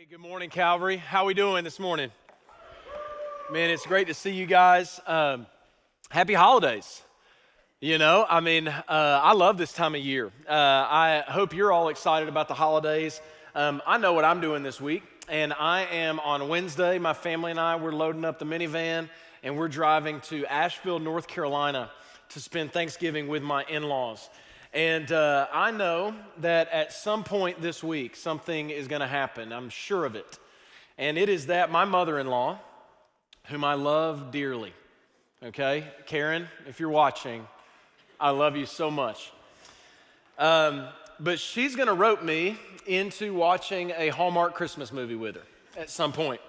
Hey, good morning, Calvary. How we doing this morning? Man, it's great to see you guys. Happy holidays. I love this time of year. I hope you're all excited about the holidays. I know what I'm doing this week, and I am on Wednesday. My family and I, we're loading up the minivan, and we're driving to Asheville, North Carolina to spend Thanksgiving with my in-laws. And I know that at some point this week, something is going to happen. I'm sure of it. And it is that my mother-in-law, whom I love dearly, okay? Karen, if you're watching, I love you so much. But she's going to rope me into watching a Hallmark Christmas movie with her at some point.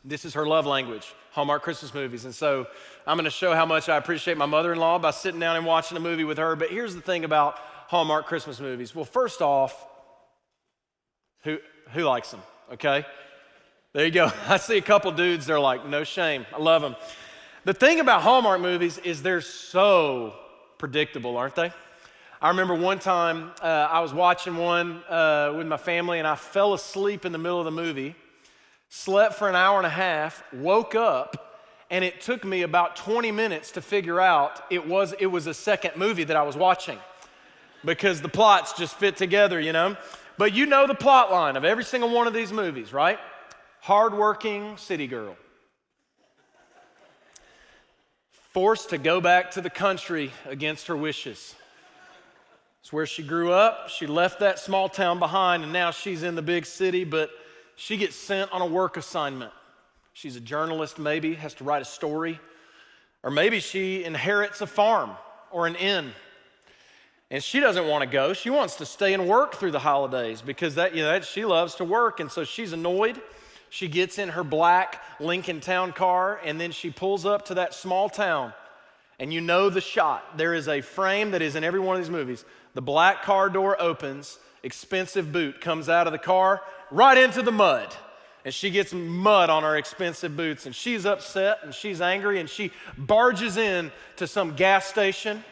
This is her love language, Hallmark Christmas movies. And so I'm going to show how much I appreciate my mother-in-law by sitting down and watching a movie with her. But here's the thing about Hallmark Christmas movies. Well, first off, who likes them, okay? There you go. I see a couple dudes, they're like, no shame. I love them. The thing about Hallmark movies is they're so predictable, aren't they? I remember one time I was watching one with my family, and I fell asleep in the middle of the movie. Slept for an hour and a half, woke up, and it took me about 20 minutes to figure out it was a second movie that I was watching because the plots just fit together, you know? But you know the plot line of every single one of these movies, right? Hardworking city girl. Forced to go back to the country against her wishes. It's where she grew up. She left that small town behind, and now she's in the big city, but she gets sent on a work assignment. She's a journalist, maybe, has to write a story. Or maybe she inherits a farm or an inn. And she doesn't want to go. She wants to stay and work through the holidays because she loves to work. And so she's annoyed. She gets in her black Lincoln Town car, and then she pulls up to that small town. And you know the shot. There is a frame that is in every one of these movies. The black car door opens, expensive boot comes out of the car, right into the mud. And she gets mud on her expensive boots, and she's upset and she's angry, and she barges in to some gas station.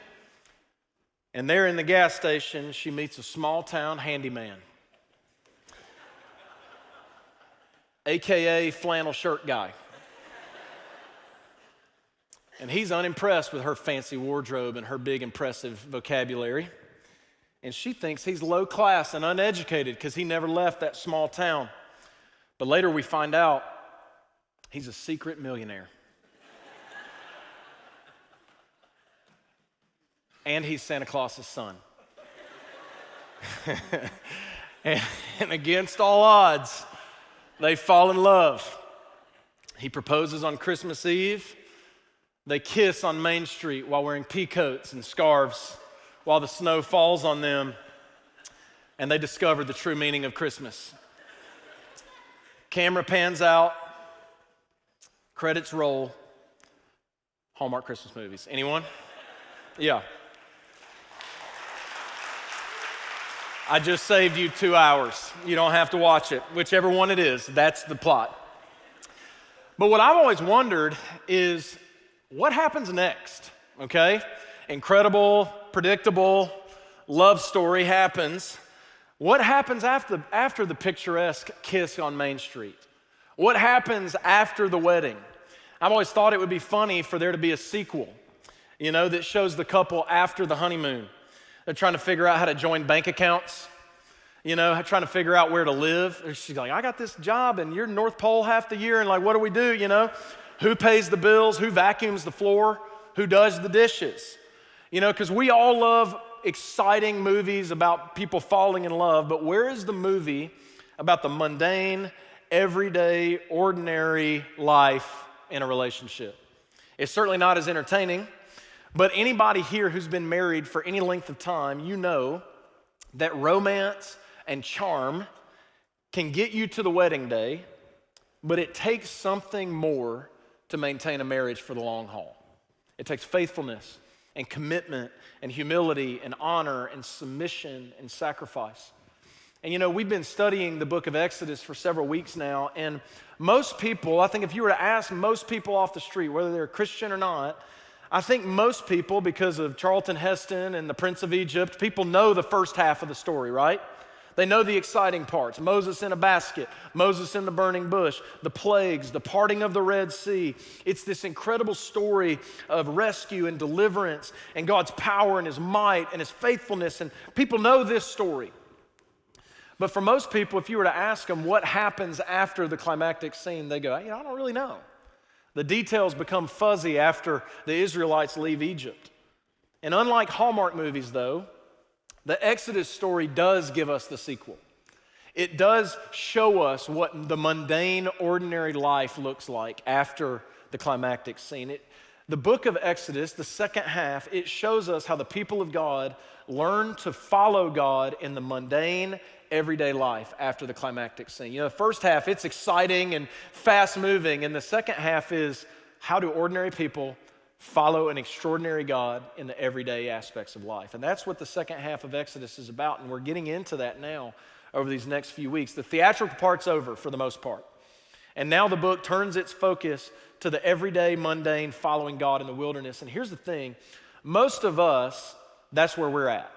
And there in the gas station, she meets a small town handyman, AKA flannel shirt guy. And he's unimpressed with her fancy wardrobe and her big impressive vocabulary. And she thinks he's low class and uneducated because he never left that small town. But later we find out he's a secret millionaire. And he's Santa Claus's son. and against all odds, they fall in love. He proposes on Christmas Eve. They kiss on Main Street while wearing peacoats and scarves, while the snow falls on them, and they discover the true meaning of Christmas. Camera pans out, credits roll, Hallmark Christmas movies. Anyone? Yeah. I just saved you 2 hours. You don't have to watch it. Whichever one it is, that's the plot. But what I've always wondered is, what happens next, okay? Incredible, predictable love story happens. What happens after the picturesque kiss on Main Street? What happens after the wedding? I've always thought it would be funny for there to be a sequel, that shows the couple after the honeymoon. They're trying to figure out how to join bank accounts, trying to figure out where to live. She's like, I got this job and you're North Pole half the year, and like, what do we do, Who pays the bills? Who vacuums the floor? Who does the dishes? Because we all love exciting movies about people falling in love, but where is the movie about the mundane, everyday, ordinary life in a relationship? It's certainly not as entertaining, but anybody here who's been married for any length of time, you know that romance and charm can get you to the wedding day, but it takes something more to maintain a marriage for the long haul. It takes faithfulness and commitment and humility and honor and submission and sacrifice. And we've been studying the book of Exodus for several weeks now, and most people, I think if you were to ask most people off the street, whether they're Christian or not, I think most people, because of Charlton Heston and the Prince of Egypt, people know the first half of the story, right? They know the exciting parts. Moses in a basket, Moses in the burning bush, the plagues, the parting of the Red Sea. It's this incredible story of rescue and deliverance and God's power and his might and his faithfulness. And people know this story. But for most people, if you were to ask them what happens after the climactic scene, they go, I don't really know. The details become fuzzy after the Israelites leave Egypt. And unlike Hallmark movies, though, the Exodus story does give us the sequel. It does show us what the mundane, ordinary life looks like after the climactic scene. The book of Exodus, the second half, it shows us how the people of God learn to follow God in the mundane, everyday life after the climactic scene. The first half, it's exciting and fast-moving, and the second half is how do ordinary people follow an extraordinary God in the everyday aspects of life. And that's what the second half of Exodus is about, and we're getting into that now over these next few weeks. The theatrical part's over for the most part. And now the book turns its focus to the everyday, mundane, following God in the wilderness. And here's the thing, most of us, that's where we're at.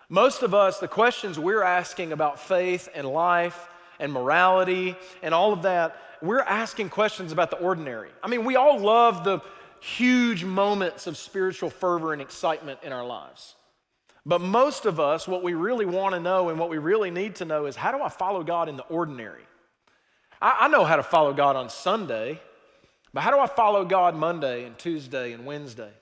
Most of us, the questions we're asking about faith and life and morality and all of that, we're asking questions about the ordinary. I mean, we all love the huge moments of spiritual fervor and excitement in our lives. But most of us, what we really want to know and what we really need to know is, how do I follow God in the ordinary? I know how to follow God on Sunday, but how do I follow God Monday and Tuesday and Wednesday?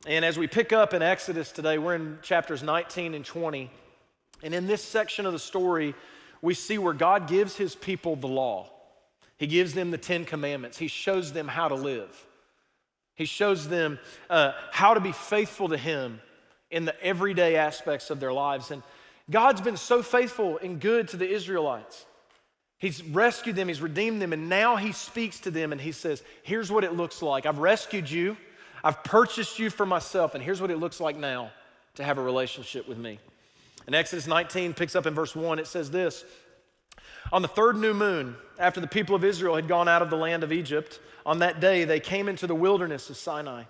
And as we pick up in Exodus today, we're in chapters 19 and 20. And in this section of the story, we see where God gives his people the law. He gives them the 10 commandments. He shows them how to live. He shows them how to be faithful to him in the everyday aspects of their lives. And God's been so faithful and good to the Israelites. He's rescued them, he's redeemed them, and now he speaks to them and he says, here's what it looks like. I've rescued you, I've purchased you for myself, and here's what it looks like now to have a relationship with me. And Exodus 19 picks up in verse 1, it says this, on the third new moon, after the people of Israel had gone out of the land of Egypt, on that day they came into the wilderness of Sinai.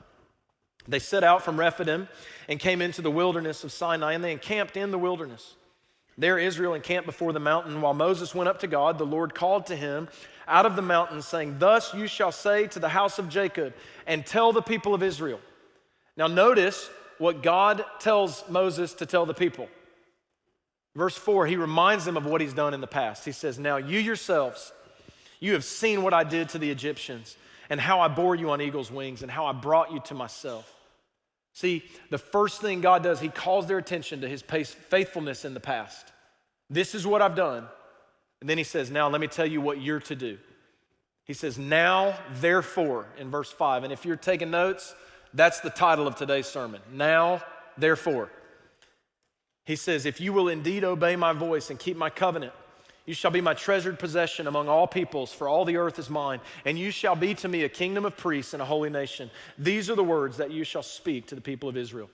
They set out from Rephidim and came into the wilderness of Sinai, and they encamped in the wilderness. There Israel encamped before the mountain. While Moses went up to God, the Lord called to him out of the mountain, saying, thus you shall say to the house of Jacob, and tell the people of Israel. Now notice what God tells Moses to tell the people. Verse 4, he reminds them of what he's done in the past. He says, now you yourselves, you have seen what I did to the Egyptians, and how I bore you on eagle's wings, and how I brought you to myself. See, the first thing God does, he calls their attention to his faithfulness in the past. This is what I've done. And then he says, now let me tell you what you're to do. He says, now therefore, in verse 5. And if you're taking notes, that's the title of today's sermon. Now therefore. He says, if you will indeed obey my voice and keep my covenant, you shall be my treasured possession among all peoples, for all the earth is mine, and you shall be to me a kingdom of priests and a holy nation. These are the words that you shall speak to the people of Israel.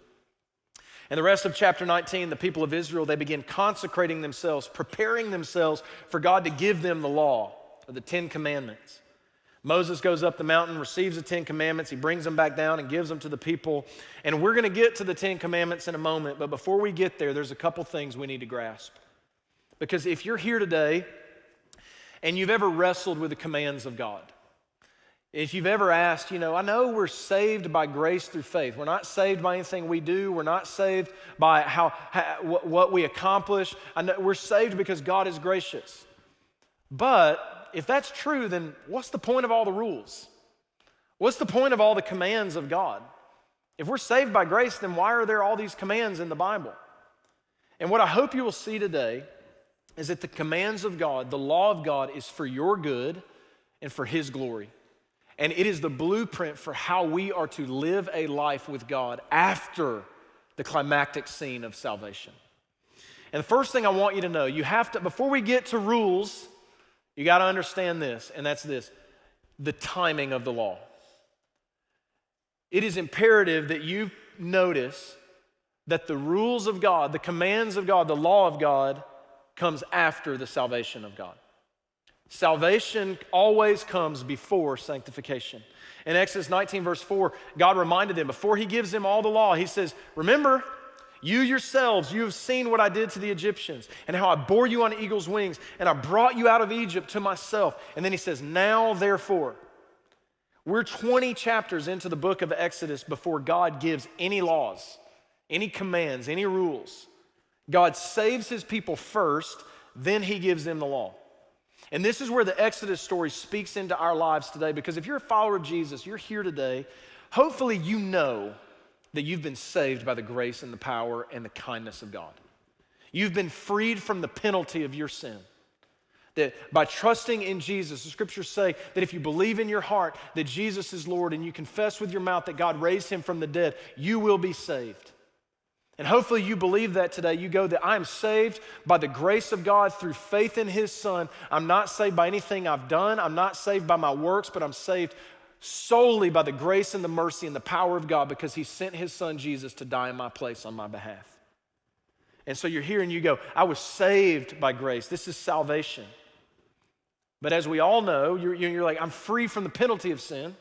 And the rest of chapter 19, the people of Israel, they begin consecrating themselves, preparing themselves for God to give them the law, or the 10 commandments. Moses goes up the mountain, receives the 10 commandments, he brings them back down and gives them to the people. And we're going to get to the 10 commandments in a moment, but before we get there, there's a couple things we need to grasp. Because if you're here today and you've ever wrestled with the commands of God, if you've ever asked, I know we're saved by grace through faith. We're not saved by anything we do. We're not saved by what we accomplish. I know we're saved because God is gracious. But if that's true, then what's the point of all the rules? What's the point of all the commands of God? If we're saved by grace, then why are there all these commands in the Bible? And what I hope you will see today is that the commands of God, the law of God, is for your good and for his glory. And it is the blueprint for how we are to live a life with God after the climactic scene of salvation. And the first thing I want you to know, before we get to rules, you got to understand this, and that's this, the timing of the law. It is imperative that you notice that the rules of God, the commands of God, the law of God, comes after the salvation of God. Salvation always comes before sanctification. In Exodus 19 verse 4, God reminded them, before he gives them all the law, he says, remember, You yourselves, you have seen what I did to the Egyptians and how I bore you on eagle's wings and I brought you out of Egypt to myself. And then he says, now therefore, we're 20 chapters into the book of Exodus before God gives any laws, any commands, any rules. God saves his people first, then he gives them the law. And this is where the Exodus story speaks into our lives today, because if you're a follower of Jesus, you're here today, hopefully you know that you've been saved by the grace and the power and the kindness of God. You've been freed from the penalty of your sin. That by trusting in Jesus, the scriptures say that if you believe in your heart that Jesus is Lord and you confess with your mouth that God raised him from the dead, you will be saved. And hopefully you believe that today. You go that I am saved by the grace of God through faith in his Son. I'm not saved by anything I've done. I'm not saved by my works, but I'm saved solely by the grace and the mercy and the power of God because he sent his Son Jesus to die in my place on my behalf. And so you're here and you go, I was saved by grace. This is salvation. But as we all know, you're like, I'm free from the penalty of sin.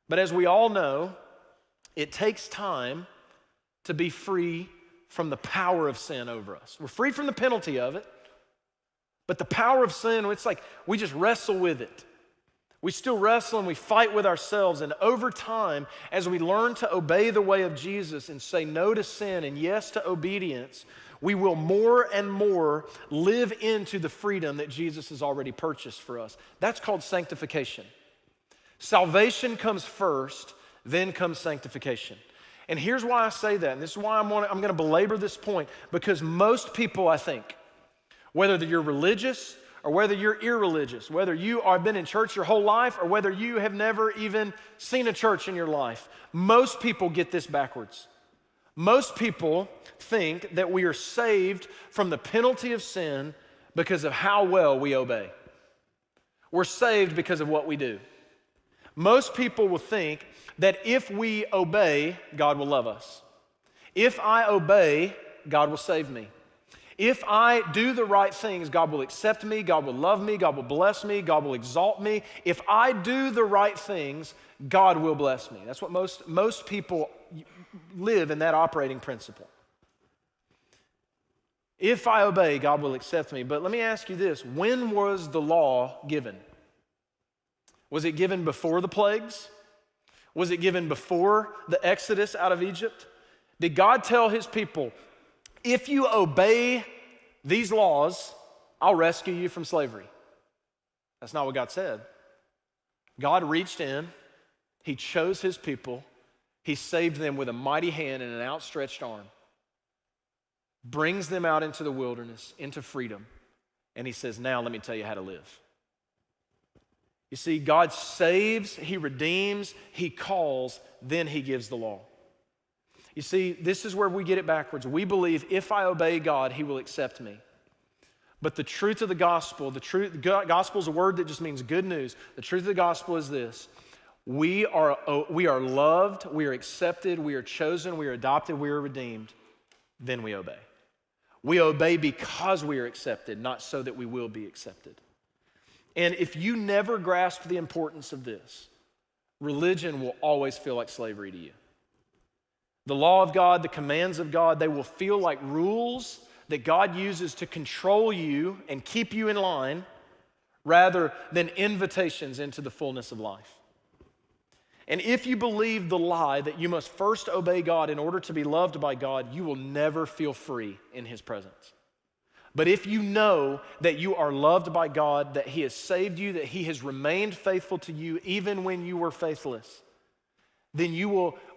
But as we all know, it takes time to be free from the power of sin over us. We're free from the penalty of it, but the power of sin, it's like we just wrestle with it. We still wrestle and we fight with ourselves, and over time, as we learn to obey the way of Jesus and say no to sin and yes to obedience, we will more and more live into the freedom that Jesus has already purchased for us. That's called sanctification. Salvation comes first, then comes sanctification. And here's why I say that, and this is why I'm going to belabor this point, because most people, I think, whether you're religious or whether you're irreligious, whether you have been in church your whole life or whether you have never even seen a church in your life, most people get this backwards. Most people think that we are saved from the penalty of sin because of how well we obey. We're saved because of what we do. Most people will think that if we obey, God will love us. If I obey, God will save me. If I do the right things, God will accept me, God will love me, God will bless me, God will exalt me. If I do the right things, God will bless me. That's what most people live in, that operating principle. If I obey, God will accept me. But let me ask you this, when was the law given? Was it given before the plagues? Was it given before the Exodus out of Egypt? Did God tell his people, if you obey these laws, I'll rescue you from slavery? That's not what God said. God reached in, he chose his people, he saved them with a mighty hand and an outstretched arm, brings them out into the wilderness, into freedom, and he says, now let me tell you how to live. You see, God saves, he redeems, he calls, then he gives the law. You see, this is where we get it backwards. We believe if I obey God, he will accept me. But the truth of the gospel, the gospel is a word that just means good news. The truth of the gospel is this. We are loved, we are accepted, we are chosen, we are adopted, we are redeemed. Then we obey. We obey because we are accepted, not so that we will be accepted. And if you never grasp the importance of this, religion will always feel like slavery to you. The law of God, the commands of God, they will feel like rules that God uses to control you and keep you in line rather than invitations into the fullness of life. And if you believe the lie that you must first obey God in order to be loved by God, you will never feel free in his presence. But if you know that you are loved by God, that he has saved you, that he has remained faithful to you even when you were faithless, then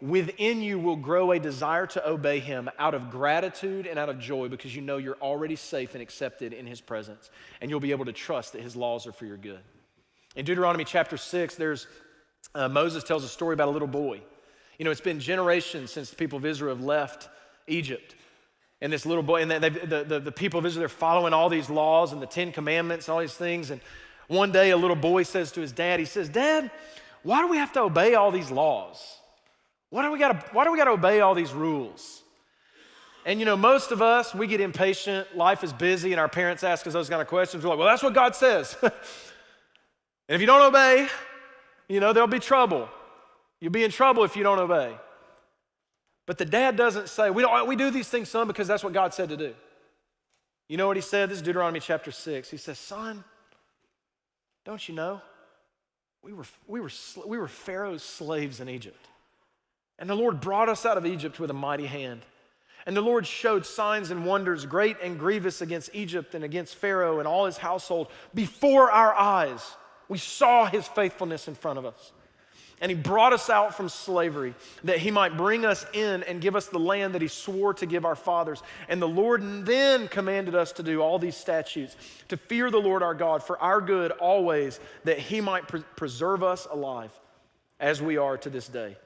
within you will grow a desire to obey him out of gratitude and out of joy because you know you're already safe and accepted in his presence, and you'll be able to trust that his laws are for your good. In Deuteronomy chapter 6, Moses tells a story about a little boy. You know, it's been generations since the people of Israel have left Egypt. And this little boy, and the people of Israel, they're following all these laws and the 10 Commandments and all these things. And one day a little boy says to his dad, he says, "Dad, why do we have to obey all these laws? Why do we got to obey all these rules?" And you know, most of us, we get impatient, life is busy, and our parents ask us those kind of questions. We're like, well, that's what God says. And if you don't obey, you know, there'll be trouble. You'll be in trouble if you don't obey. But the dad doesn't say, we do these things, son, because that's what God said to do. You know what he said? This is Deuteronomy chapter 6. He says, son, don't you know? We were Pharaoh's slaves in Egypt. And the Lord brought us out of Egypt with a mighty hand. And the Lord showed signs and wonders, great and grievous, against Egypt and against Pharaoh and all his household before our eyes. We saw his faithfulness in front of us. And he brought us out from slavery that he might bring us in and give us the land that he swore to give our fathers. And the Lord then commanded us to do all these statutes, to fear the Lord our God for our good always, that he might preserve us alive as we are to this day.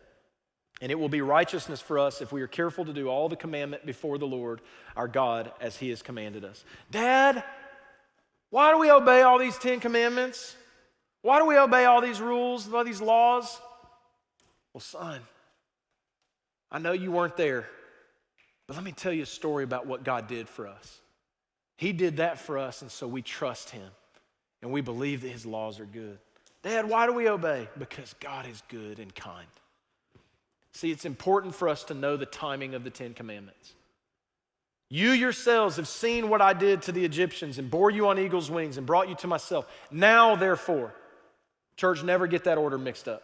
And it will be righteousness for us if we are careful to do all the commandment before the Lord our God as he has commanded us. Dad, why do we obey all these 10 commandments? Why do we obey all these rules, all these laws? Well, son, I know you weren't there, but let me tell you a story about what God did for us. He did that for us, and so we trust him, and we believe that his laws are good. Dad, why do we obey? Because God is good and kind. See, it's important for us to know the timing of the 10 commandments. You yourselves have seen what I did to the Egyptians and bore you on eagle's wings and brought you to myself. Now, therefore, church, never get that order mixed up.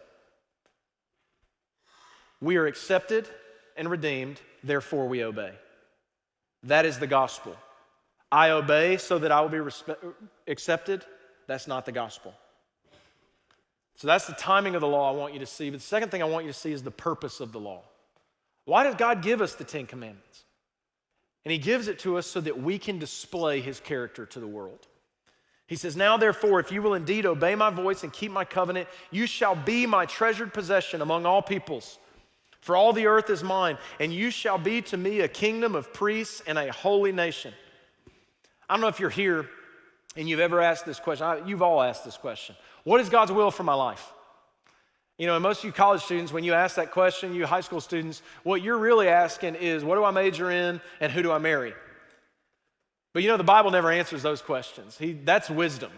We are accepted and redeemed, therefore we obey. That is the gospel. I obey so that I will be accepted. That's not the gospel. So that's the timing of the law I want you to see. But the second thing I want you to see is the purpose of the law. Why does God give us the 10 commandments? And he gives it to us so that we can display his character to the world. He says, now therefore, if you will indeed obey my voice and keep my covenant, you shall be my treasured possession among all peoples. For all the earth is mine, and you shall be to me a kingdom of priests and a holy nation. I don't know if you're here and you've ever asked this question. You've all asked this question. What is God's will for my life? You know, and most of you college students, when you ask that question, you high school students, what you're really asking is, what do I major in and who do I marry? But you know, the Bible never answers those questions. That's wisdom.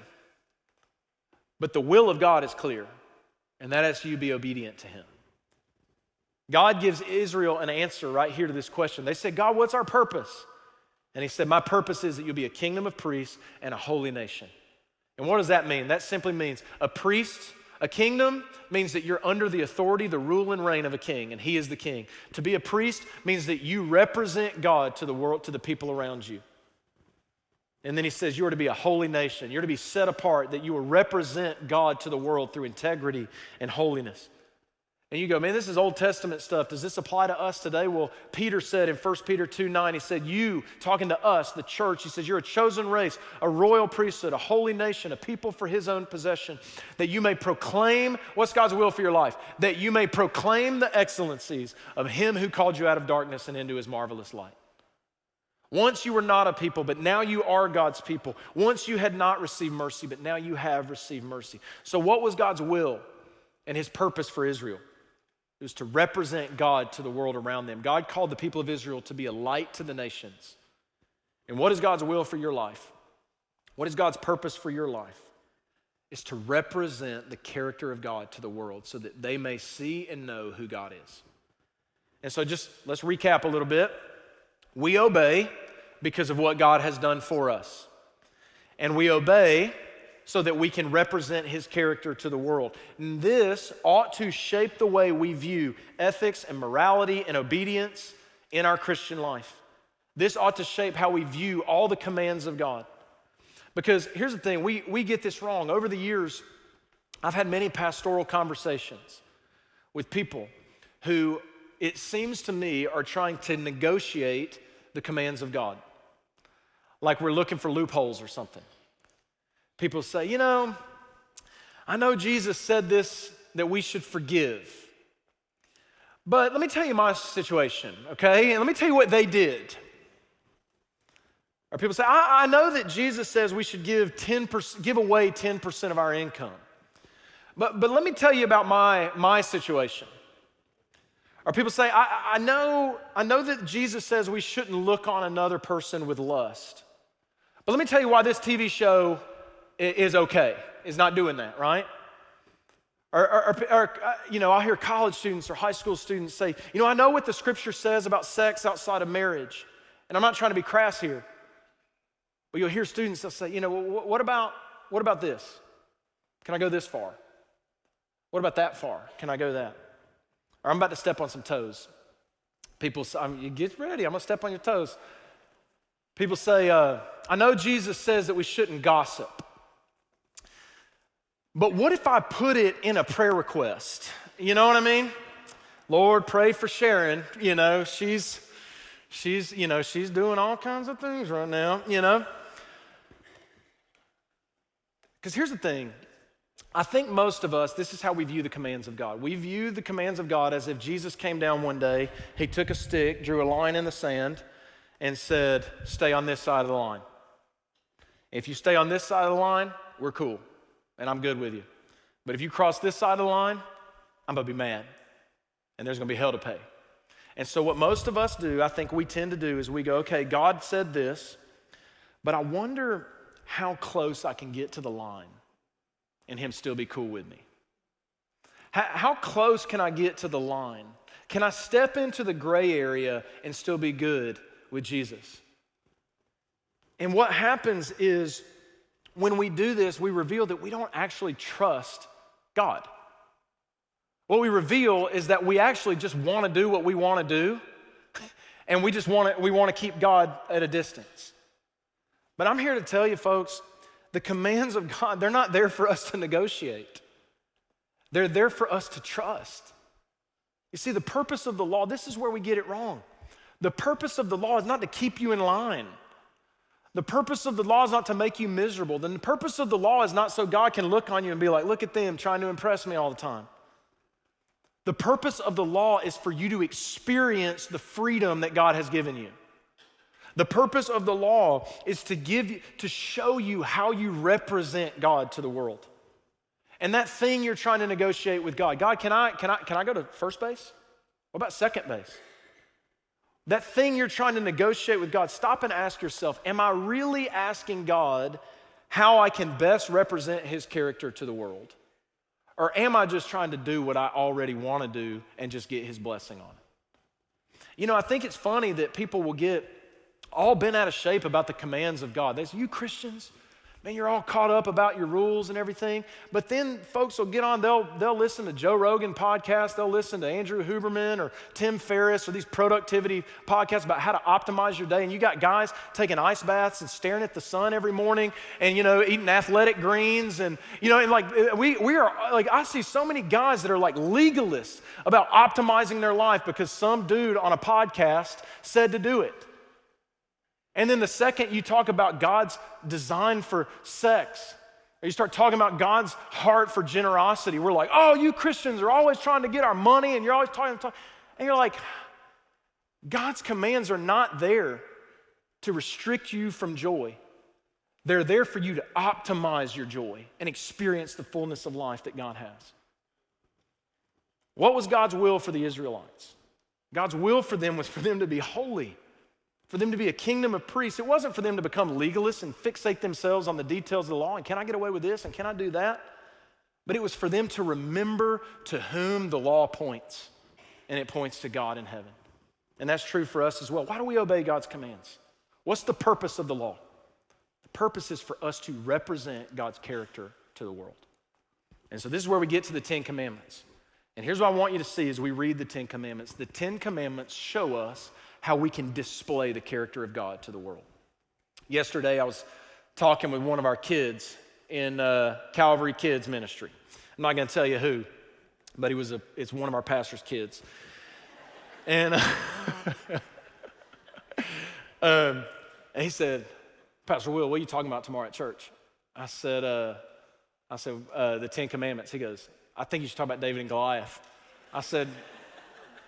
But the will of God is clear, and that is you be obedient to him. God gives Israel an answer right here to this question. They said, God, what's our purpose? And he said, my purpose is that you'll be a kingdom of priests and a holy nation. And what does that mean? That simply means a kingdom means that you're under the authority, the rule and reign of a king, and he is the king. To be a priest means that you represent God to the world, to the people around you. And then he says you are to be a holy nation. You're to be set apart, that you will represent God to the world through integrity and holiness. And you go, man, this is Old Testament stuff. Does this apply to us today? Well, Peter said in 1 Peter 2:9, he said, you, talking to us, the church, he says, you're a chosen race, a royal priesthood, a holy nation, a people for his own possession, that you may proclaim, what's God's will for your life? That you may proclaim the excellencies of him who called you out of darkness and into his marvelous light. Once you were not a people, but now you are God's people. Once you had not received mercy, but now you have received mercy. So what was God's will and his purpose for Israel? It was to represent God to the world around them. God called the people of Israel to be a light to the nations. And what is God's will for your life? What is God's purpose for your life? It's to represent the character of God to the world so that they may see and know who God is. And so just let's recap a little bit. We obey because of what God has done for us. And we obey so that we can represent his character to the world. And this ought to shape the way we view ethics and morality and obedience in our Christian life. This ought to shape how we view all the commands of God. Because here's the thing, we get this wrong. Over the years, I've had many pastoral conversations with people who, it seems to me, are trying to negotiate the commands of God. Like we're looking for loopholes or something. People say, you know, I know Jesus said this, that we should forgive. But let me tell you my situation, okay? And let me tell you what they did. Or people say, I know that Jesus says we should give away 10% of our income. But let me tell you about my situation. Or people say, I know that Jesus says we shouldn't look on another person with lust. But let me tell you why this TV show is okay, is not doing that, right? I'll hear college students or high school students say, I know what the scripture says about sex outside of marriage, and I'm not trying to be crass here, but you'll hear students that say, what about this? Can I go this far? What about that far? Can I go that? Or I'm about to step on some toes. People say, you get ready, I'm gonna step on your toes. People say, I know Jesus says that we shouldn't gossip. But what if I put it in a prayer request? You know what I mean? Lord, pray for Sharon. She's doing all kinds of things right now, Because here's the thing. I think most of us, this is how we view the commands of God. We view the commands of God as if Jesus came down one day, he took a stick, drew a line in the sand, and said, stay on this side of the line. If you stay on this side of the line, we're cool. And I'm good with you. But if you cross this side of the line, I'm gonna be mad. And there's gonna be hell to pay. And so what most of us do, I think we tend to do, is we go, okay, God said this, but I wonder how close I can get to the line and him still be cool with me. How close can I get to the line? Can I step into the gray area and still be good with Jesus? And what happens is, when we do this, we reveal that we don't actually trust God. What we reveal is that we actually just want to do what we want to do, and we want to keep God at a distance. But I'm here to tell you, folks, the commands of God, they're not there for us to negotiate. They're there for us to trust. You see, the purpose of the law, this is where we get it wrong. The purpose of the law is not to keep you in line. The purpose of the law is not to make you miserable. The purpose of the law is not so God can look on you and be like, look at them trying to impress me all the time. The purpose of the law is for you to experience the freedom that God has given you. The purpose of the law is to show you how you represent God to the world. And that thing you're trying to negotiate with God, can I go to first base? What about second base? That thing you're trying to negotiate with God, stop and ask yourself, am I really asking God how I can best represent his character to the world? Or am I just trying to do what I already want to do and just get his blessing on it? I think it's funny that people will get all bent out of shape about the commands of God. They say, you Christians, man, you're all caught up about your rules and everything. But then folks will get on, they'll listen to Joe Rogan podcasts, they'll listen to Andrew Huberman or Tim Ferriss or these productivity podcasts about how to optimize your day. And you got guys taking ice baths and staring at the sun every morning and, eating athletic greens. And, I see so many guys that are like legalists about optimizing their life because some dude on a podcast said to do it. And then the second you talk about God's design for sex, or you start talking about God's heart for generosity, we're like, oh, you Christians are always trying to get our money, and you're always talking. And you're like, God's commands are not there to restrict you from joy. They're there for you to optimize your joy and experience the fullness of life that God has. What was God's will for the Israelites? God's will for them was for them to be holy, for them to be a kingdom of priests. It wasn't for them to become legalists and fixate themselves on the details of the law and can I get away with this and can I do that? But it was for them to remember to whom the law points, and it points to God in heaven. And that's true for us as well. Why do we obey God's commands? What's the purpose of the law? The purpose is for us to represent God's character to the world. And so this is where we get to the 10 Commandments. And here's what I want you to see as we read the 10 Commandments. The 10 Commandments show us how we can display the character of God to the world. Yesterday, I was talking with one of our kids in Calvary Kids Ministry. I'm not going to tell you who, but it's one of our pastor's kids. And, and he said, Pastor Will, what are you talking about tomorrow at church? I said, the 10 Commandments. He goes, I think you should talk about David and Goliath. I said,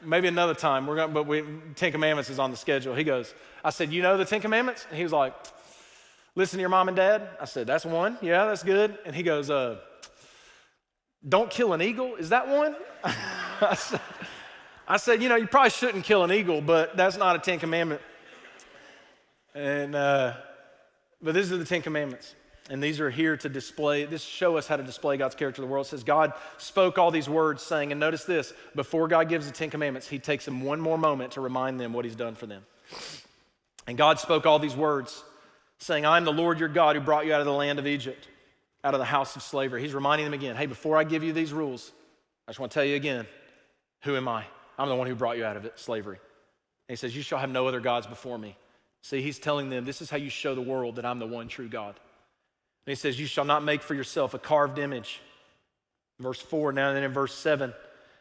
maybe another time, 10 Commandments is on the schedule. He goes, I said, you know the 10 Commandments? And he was like, listen to your mom and dad. I said, that's one. Yeah, that's good. And he goes, don't kill an eagle. Is that one? I said, you probably shouldn't kill an eagle, but that's not a 10 Commandment. And, but these are the 10 Commandments. And these are here to show us how to display God's character to the world. It says God spoke all these words saying, and notice this, before God gives the 10 Commandments, he takes them one more moment to remind them what he's done for them. And God spoke all these words saying, I am the Lord your God who brought you out of the land of Egypt, out of the house of slavery. He's reminding them again, hey, before I give you these rules, I just want to tell you again, who am I? I'm the one who brought you out of slavery. And he says, you shall have no other gods before me. See, he's telling them, this is how you show the world that I'm the one true God. And he says, you shall not make for yourself a carved image. Verse 4, now and then in verse 7,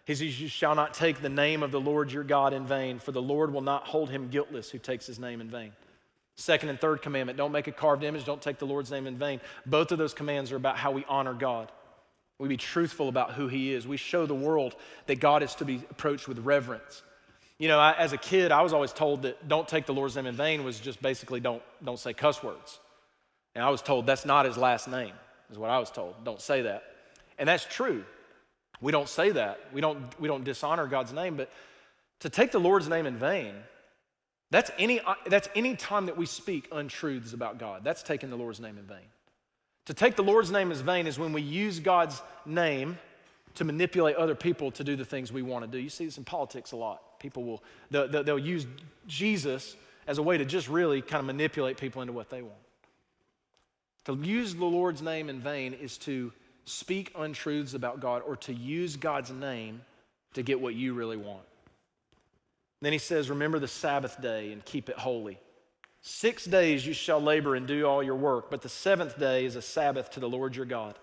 he says, you shall not take the name of the Lord your God in vain, for the Lord will not hold him guiltless who takes his name in vain. Second and third commandment, don't make a carved image, don't take the Lord's name in vain. Both of those commands are about how we honor God. We be truthful about who he is. We show the world that God is to be approached with reverence. You know, as a kid, I was always told that don't take the Lord's name in vain was just basically don't say cuss words. And I was told that's not his last name, is what I was told. Don't say that. And that's true. We don't say that. We don't dishonor God's name, but to take the Lord's name in vain, that's any time that we speak untruths about God. That's taking the Lord's name in vain. To take the Lord's name in vain is when we use God's name to manipulate other people to do the things we want to do. You see this in politics a lot. People they'll use Jesus as a way to just really kind of manipulate people into what they want. To use the Lord's name in vain is to speak untruths about God or to use God's name to get what you really want. Then he says, remember the Sabbath day and keep it holy. 6 days you shall labor and do all your work, but the seventh day is a Sabbath to the Lord your God.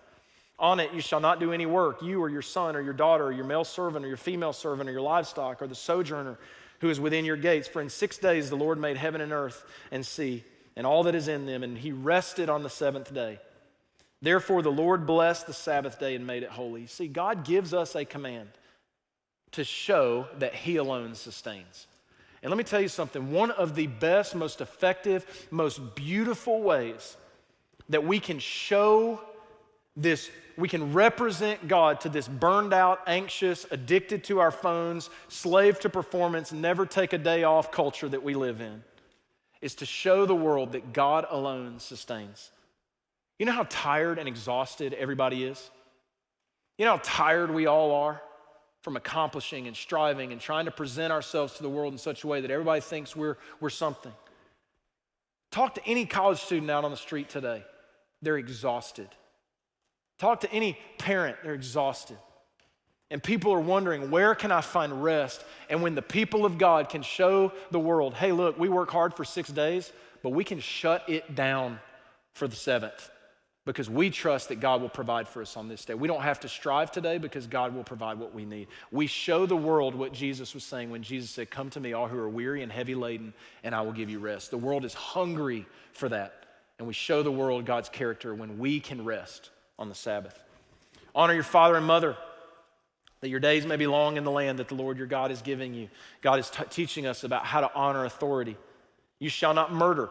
On it you shall not do any work, you or your son or your daughter or your male servant or your female servant or your livestock or the sojourner who is within your gates. For in 6 days the Lord made heaven and earth and sea and all that is in them, and he rested on the seventh day. Therefore the Lord blessed the Sabbath day and made it holy. See, God gives us a command to show that he alone sustains. And let me tell you something, one of the best, most effective, most beautiful ways that we can show this, we can represent God to this burned out, anxious, addicted to our phones, slave to performance, never take a day off culture that we live in, is to show the world that God alone sustains. You know how tired and exhausted everybody is? You know how tired we all are from accomplishing and striving and trying to present ourselves to the world in such a way that everybody thinks we're something. Talk to any college student out on the street today. They're exhausted. Talk to any parent, they're exhausted. And people are wondering, where can I find rest? And when the people of God can show the world, hey, look, we work hard for 6 days, but we can shut it down for the seventh because we trust that God will provide for us on this day. We don't have to strive today because God will provide what we need. We show the world what Jesus was saying when Jesus said, come to me, all who are weary and heavy laden, and I will give you rest. The world is hungry for that. And we show the world God's character when we can rest on the Sabbath. Honor your father and mother, that your days may be long in the land that the Lord your God is giving you. God is teaching us about how to honor authority. You shall not murder.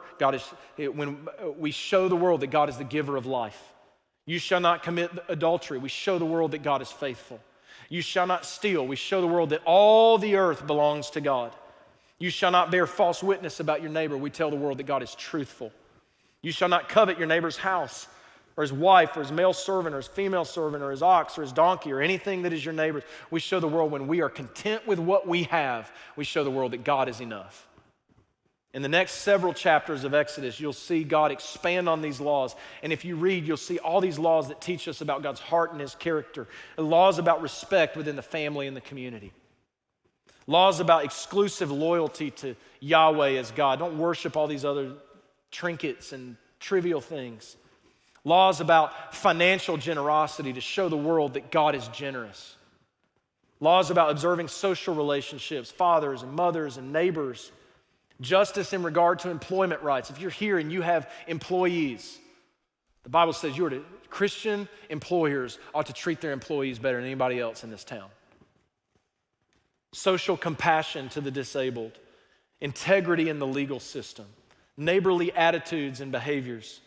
When we show the world that God is the giver of life. You shall not commit adultery. We show the world that God is faithful. You shall not steal. We show the world that all the earth belongs to God. You shall not bear false witness about your neighbor. We tell the world that God is truthful. You shall not covet your neighbor's house, or his wife, or his male servant, or his female servant, or his ox, or his donkey, or anything that is your neighbor's. We show the world when we are content with what we have, we show the world that God is enough. In the next several chapters of Exodus, you'll see God expand on these laws. And if you read, you'll see all these laws that teach us about God's heart and his character. Laws about respect within the family and the community. Laws about exclusive loyalty to Yahweh as God. Don't worship all these other trinkets and trivial things. Laws about financial generosity to show the world that God is generous. Laws about observing social relationships, fathers and mothers and neighbors. Justice in regard to employment rights. If you're here and you have employees, the Bible says Christian employers ought to treat their employees better than anybody else in this town. Social compassion to the disabled. Integrity in the legal system. Neighborly attitudes and behaviors.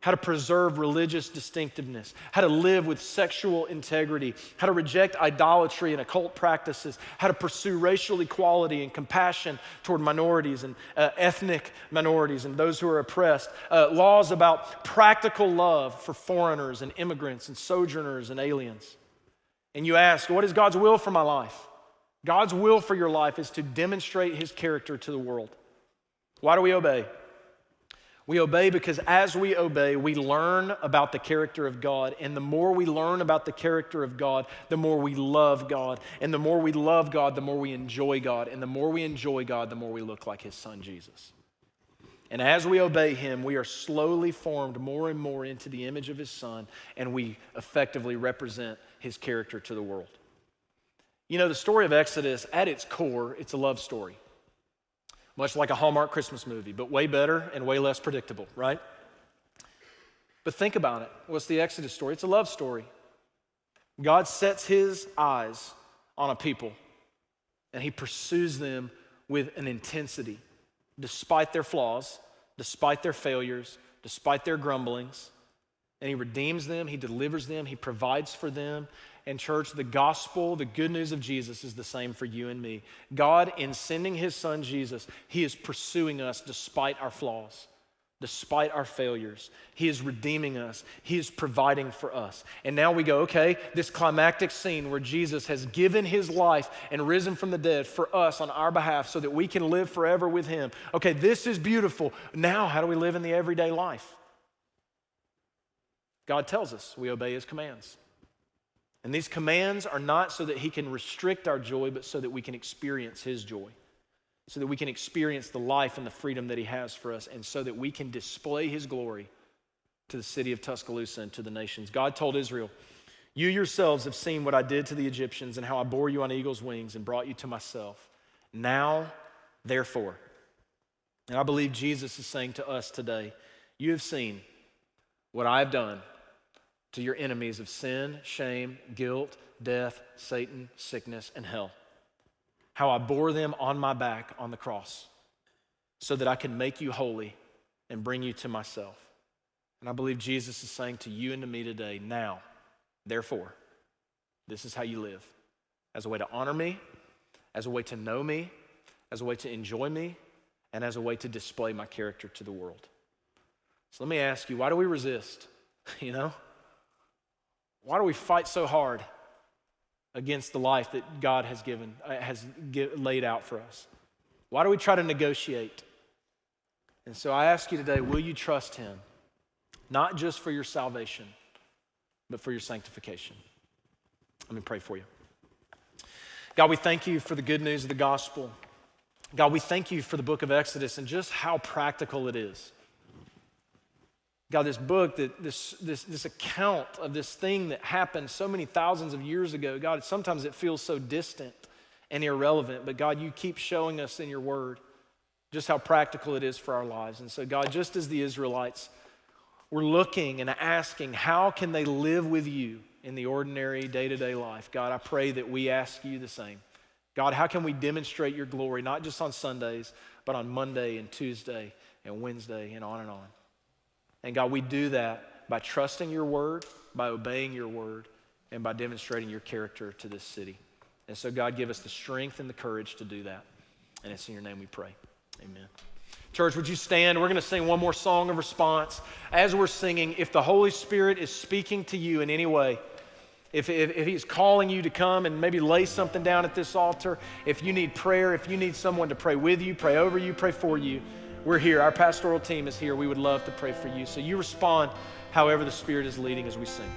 how to preserve religious distinctiveness, how to live with sexual integrity, how to reject idolatry and occult practices, how to pursue racial equality and compassion toward minorities and ethnic minorities and those who are oppressed, laws about practical love for foreigners and immigrants and sojourners and aliens. And you ask, what is God's will for my life? God's will for your life is to demonstrate his character to the world. Why do we obey? We obey because as we obey, we learn about the character of God. And the more we learn about the character of God, the more we love God. And the more we love God, the more we enjoy God. And the more we enjoy God, the more we look like his son, Jesus. And as we obey him, we are slowly formed more and more into the image of his son, and we effectively represent his character to the world. You know, the story of Exodus, at its core, it's a love story. Much like a Hallmark Christmas movie, but way better and way less predictable, right? But think about it. What's the Exodus story? It's a love story. God sets his eyes on a people, and he pursues them with an intensity, despite their flaws, despite their failures, despite their grumblings. And he redeems them, he delivers them, he provides for them. And church, the gospel, the good news of Jesus is the same for you and me. God, in sending his son Jesus, he is pursuing us despite our flaws, despite our failures. He is redeeming us. He is providing for us. And now we go, okay, this climactic scene where Jesus has given his life and risen from the dead for us on our behalf so that we can live forever with him. Okay, this is beautiful. Now, how do we live in the everyday life? God tells us we obey his commands. And these commands are not so that he can restrict our joy, but so that we can experience his joy, so that we can experience the life and the freedom that he has for us, and so that we can display his glory to the city of Tuscaloosa and to the nations. God told Israel, you yourselves have seen what I did to the Egyptians and how I bore you on eagle's wings and brought you to myself. Now, therefore, and I believe Jesus is saying to us today, you have seen what I have done to your enemies of sin, shame, guilt, death, Satan, sickness, and hell. How I bore them on my back on the cross so that I can make you holy and bring you to myself. And I believe Jesus is saying to you and to me today, now, therefore, this is how you live. As a way to honor me, as a way to know me, as a way to enjoy me, and as a way to display my character to the world. So let me ask you, why do we resist? You know? Why do we fight so hard against the life that God has laid out for us? Why do we try to negotiate? And so I ask you today, will you trust him? Not just for your salvation, but for your sanctification. Let me pray for you. God, we thank you for the good news of the gospel. God, we thank you for the book of Exodus and just how practical it is. God, this book, this account of this thing that happened so many thousands of years ago, God, sometimes it feels so distant and irrelevant, but God, you keep showing us in your word just how practical it is for our lives. And so God, just as the Israelites were looking and asking, how can they live with you in the ordinary day-to-day life? God, I pray that we ask you the same. God, how can we demonstrate your glory, not just on Sundays, but on Monday and Tuesday and Wednesday and on and on? And God, we do that by trusting your word, by obeying your word, and by demonstrating your character to this city. And so God, give us the strength and the courage to do that. And it's in your name we pray. Amen. Church, would you stand? We're going to sing one more song of response. As we're singing, if the Holy Spirit is speaking to you in any way, if he's calling you to come and maybe lay something down at this altar, if you need prayer, if you need someone to pray with you, pray over you, pray for you, we're here. Our pastoral team is here. We would love to pray for you. So you respond however the Spirit is leading as we sing.